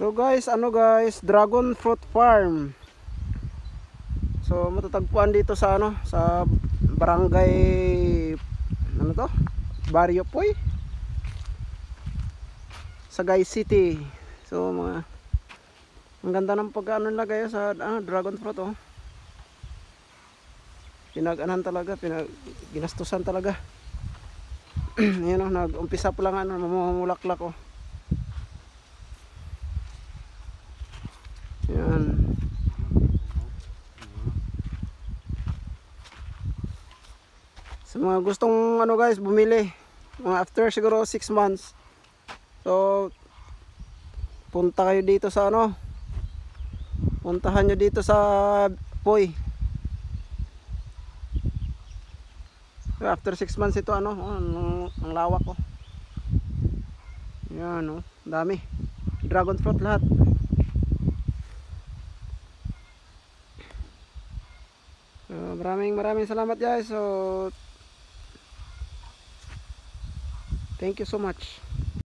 So guys, dragon fruit farm. So matatagpuan dito sa sa barangay Barrio Puy, Sagay City. So ang ganda ng pag-ano nila guys sa dragon fruit oh. Ginastusan talaga. Yan oh, nag-umpisa pa lang mamumulaklak oh. Yan. Sa mga gustong guys bumili, after siguro 6 months. So punta kayo dito sa puntahan nyo dito sa Puy. So, after 6 months ito ang lawak oh. Yan oh, dami. Dragon fruit lahat. So, maraming salamat guys. So thank you so much.